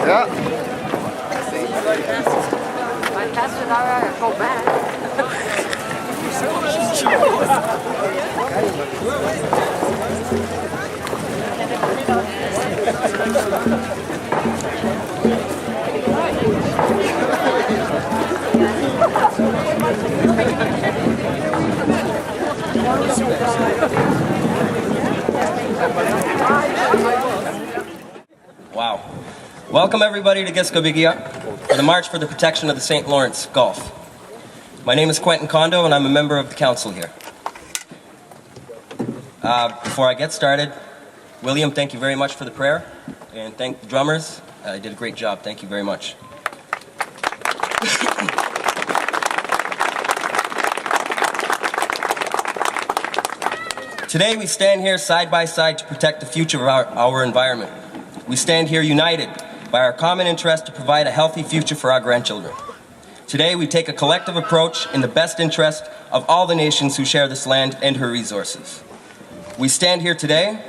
Ja. My pastor and I go back. Wow. Welcome everybody to Gesgapegiag for the March for the Protection of the St. Lawrence Gulf. My name is Quentin Kondo and I'm a member of the council here. Before I get started, William, thank you very much for the prayer, and thank the drummers. You did a great job. Thank you very much. Today we stand here side by side to protect the future of our environment. We stand here united by our common interest to provide a healthy future for our grandchildren. Today, we take a collective approach in the best interest of all the nations who share this land and her resources. We stand here today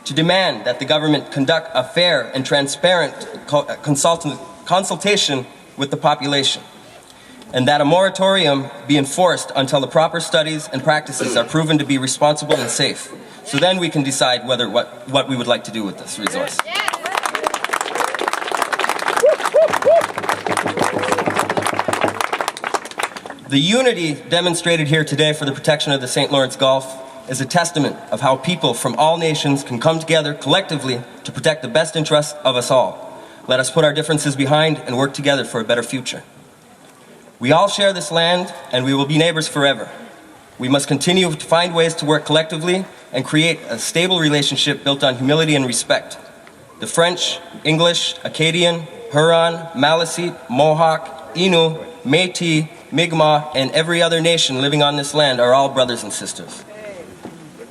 to demand that the government conduct a fair and transparent consultation with the population, and that a moratorium be enforced until the proper studies and practices are proven to be responsible and safe. So then we can decide what we would like to do with this resource. The unity demonstrated here today for the protection of the St. Lawrence Gulf is a testament of how people from all nations can come together collectively to protect the best interests of us all. Let us put our differences behind and work together for a better future. We all share this land, and we will be neighbors forever. We must continue to find ways to work collectively and create a stable relationship built on humility and respect. The French, English, Acadian, Huron, Maliseet, Mohawk, Innu, Métis, Mi'kmaq, and every other nation living on this land are all brothers and sisters.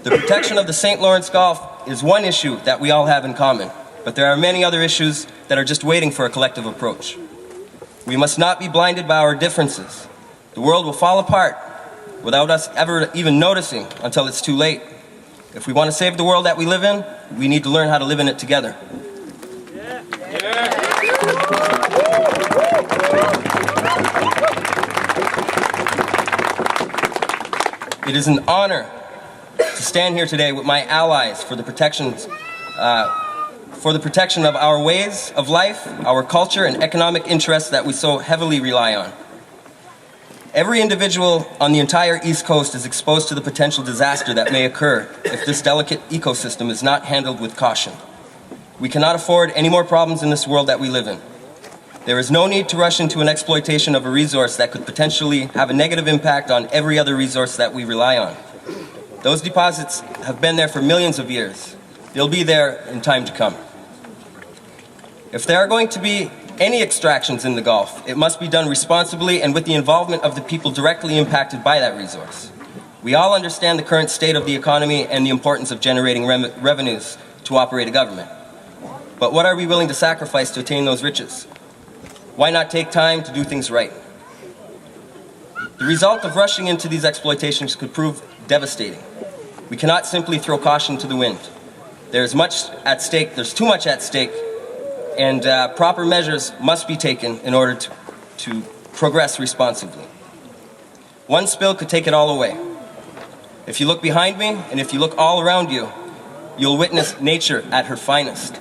The protection of the St. Lawrence Gulf is one issue that we all have in common, but there are many other issues that are just waiting for a collective approach. We must not be blinded by our differences. The world will fall apart without us ever even noticing until it's too late. If we want to save the world that we live in, we need to learn how to live in it together. It is an honor to stand here today with my allies for the protection of our ways of life, our culture, and economic interests that we so heavily rely on. Every individual on the entire East Coast is exposed to the potential disaster that may occur if this delicate ecosystem is not handled with caution. We cannot afford any more problems in this world that we live in. There is no need to rush into an exploitation of a resource that could potentially have a negative impact on every other resource that we rely on. Those deposits have been there for millions of years. They'll be there in time to come. If there are going to be any extractions in the Gulf, it must be done responsibly and with the involvement of the people directly impacted by that resource. We all understand the current state of the economy and the importance of generating revenues to operate a government. But what are we willing to sacrifice to attain those riches? Why not take time to do things right? The result of rushing into these exploitations could prove devastating. We cannot simply throw caution to the wind. There's much at stake, there's too much at stake, and proper measures must be taken in order to progress responsibly. One spill could take it all away. If you look behind me, and if you look all around you, you'll witness nature at her finest.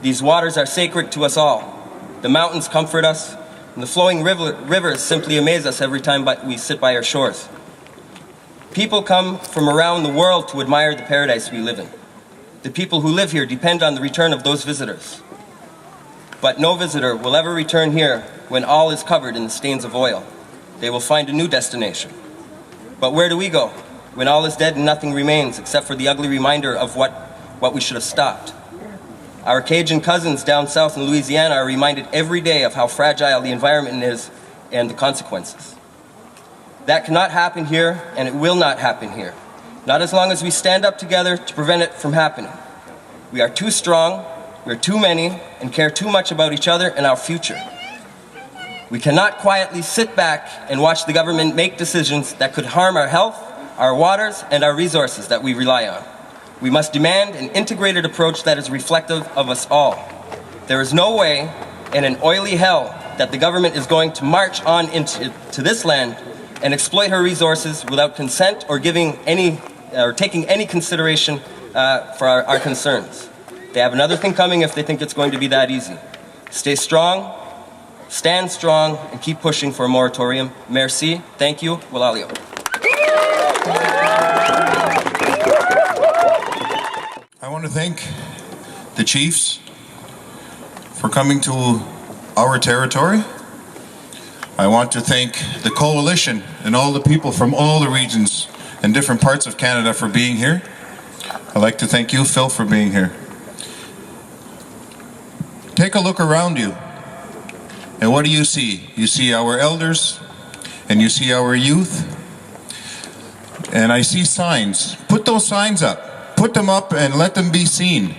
These waters are sacred to us all. The mountains comfort us, and the flowing rivers simply amaze us every time we sit by our shores. People come from around the world to admire the paradise we live in. The people who live here depend on the return of those visitors. But no visitor will ever return here when all is covered in the stains of oil. They will find a new destination. But where do we go when all is dead and nothing remains except for the ugly reminder of what we should have stopped? Our Cajun cousins down south in Louisiana are reminded every day of how fragile the environment is and the consequences. That cannot happen here, and it will not happen here. Not as long as we stand up together to prevent it from happening. We are too strong, we are too many, and care too much about each other and our future. We cannot quietly sit back and watch the government make decisions that could harm our health, our waters, and our resources that we rely on. We must demand an integrated approach that is reflective of us all. There is no way in an oily hell that the government is going to march on into this land and exploit her resources without consent or taking any consideration for our concerns. They have another thing coming if they think it's going to be that easy. Stay strong, stand strong, and keep pushing for a moratorium. Merci, thank you, Walalio. I want to thank the chiefs for coming to our territory. I want to thank the coalition and all the people from all the regions and different parts of Canada for being here. I'd like to thank you, Phil, for being here. Take a look around you, and what do you see? You see our elders, and you see our youth, and I see signs. Put those signs up. Put them up and let them be seen.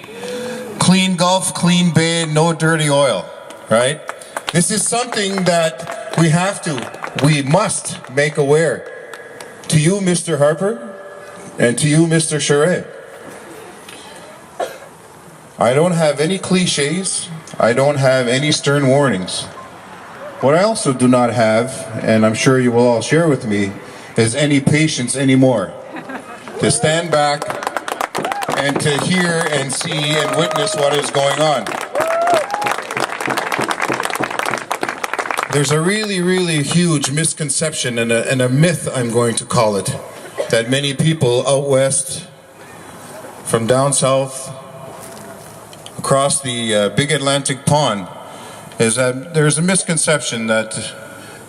Clean Gulf, clean bay, no dirty oil, right? This is something that we must make aware to you, Mr. Harper, and to you, Mr. Charest. I don't have any cliches. I don't have any stern warnings. What I also do not have, and I'm sure you will all share with me, is any patience anymore to stand back and to hear and see and witness what is going on. There's a really, really huge misconception and a myth, I'm going to call it, that many people out west, from down south, across the big Atlantic pond, is that there's a misconception that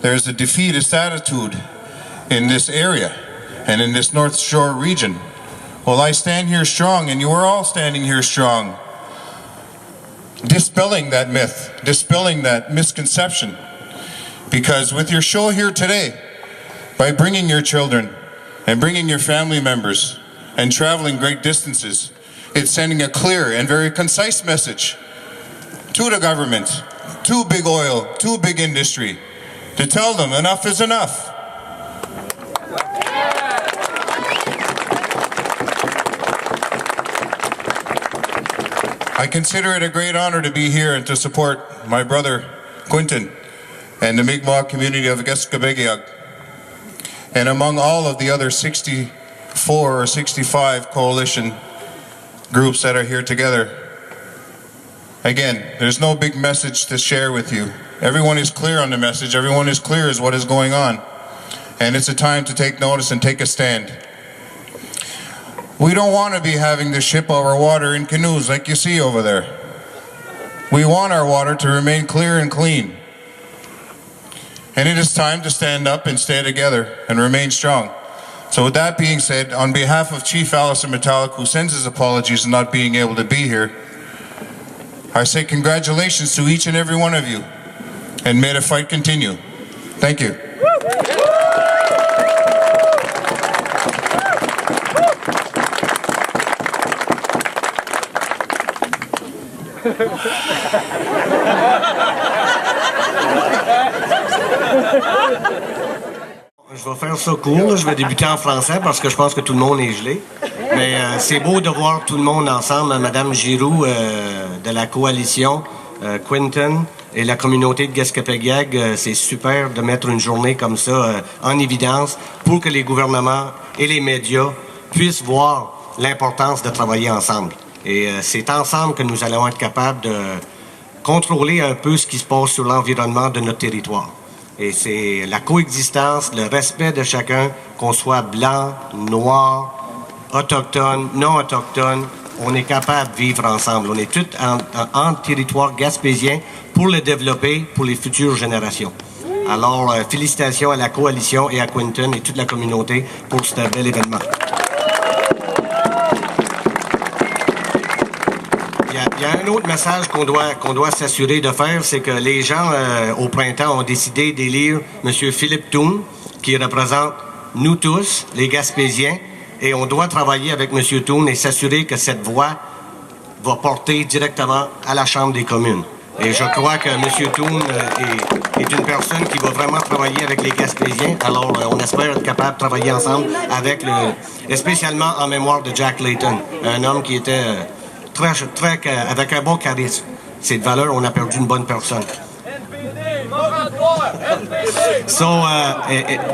there's a defeatist attitude in this area and in this North Shore region. Well, I stand here strong, and you are all standing here strong, dispelling that myth, dispelling that misconception. Because with your show here today, by bringing your children and bringing your family members and traveling great distances, it's sending a clear and very concise message to the government, to big oil, to big industry, to tell them enough is enough. I consider it a great honor to be here and to support my brother Quinton and the Mi'kmaq community of Gesgapegiag, and among all of the other 64 or 65 coalition groups that are here together. Again, there's no big message to share with you. Everyone is clear on the message. Everyone is clear as what is going on. And it's a time to take notice and take a stand. We don't want to be having to ship our water in canoes like you see over there. We want our water to remain clear and clean. And it is time to stand up and stay together and remain strong. So with that being said, on behalf of Chief Alistair Metallic, who sends his apologies for not being able to be here, I say congratulations to each and every one of you, and may the fight continue. Thank you. Je vais faire ça court, je vais débuter en français parce que je pense que tout le monde est gelé. Mais c'est beau de voir tout le monde ensemble, Madame Giroux de la coalition, Quinton et la communauté de Gespe'gewa'gi. C'est super de mettre une journée comme ça en évidence pour que les gouvernements et les médias puissent voir l'importance de travailler ensemble. Et c'est ensemble que nous allons être capables de contrôler un peu ce qui se passe sur l'environnement de notre territoire. Et c'est la coexistence, le respect de chacun, qu'on soit blanc, noir, autochtone, non autochtone, on est capable de vivre ensemble. On est tous en territoire gaspésien pour le développer pour les futures générations. Alors, félicitations à la coalition et à Quinton et toute la communauté pour ce bel événement. Il y a un autre message qu'on doit s'assurer de faire, c'est que les gens, au printemps, ont décidé d'élire M. Philippe Toon, qui représente nous tous, les Gaspésiens, et on doit travailler avec M. Toon et s'assurer que cette voix va porter directement à la Chambre des communes. Et je crois que M. Toon est une personne qui va vraiment travailler avec les Gaspésiens, alors on espère être capable de travailler ensemble avec spécialement en mémoire de Jack Layton, un homme qui était... avec un bon charisme. C'est de valeur, on a perdu une bonne personne. So,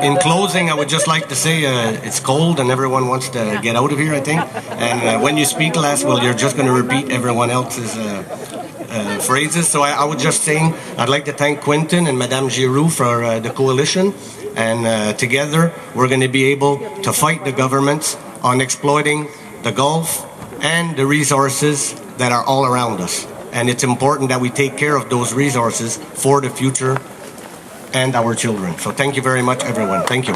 in closing, I would just like to say it's cold and everyone wants to get out of here, I think. And when you speak last, well, you're just going to repeat everyone else's phrases. So I would just say I'd like to thank Quinton and Madame Giroux for the coalition. And together, we're going to be able to fight the governments on exploiting the Gulf and the resources that are all around us. And it's important that we take care of those resources for the future and our children. So thank you very much, everyone. Thank you.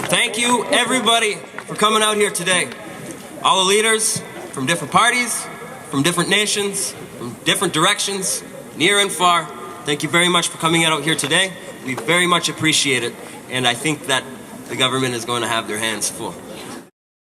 Thank you, everybody, for coming out here today. All the leaders from different parties, from different nations, from different directions, near and far. Thank you very much for coming out here today. We very much appreciate it. And I think that the government is going to have their hands full.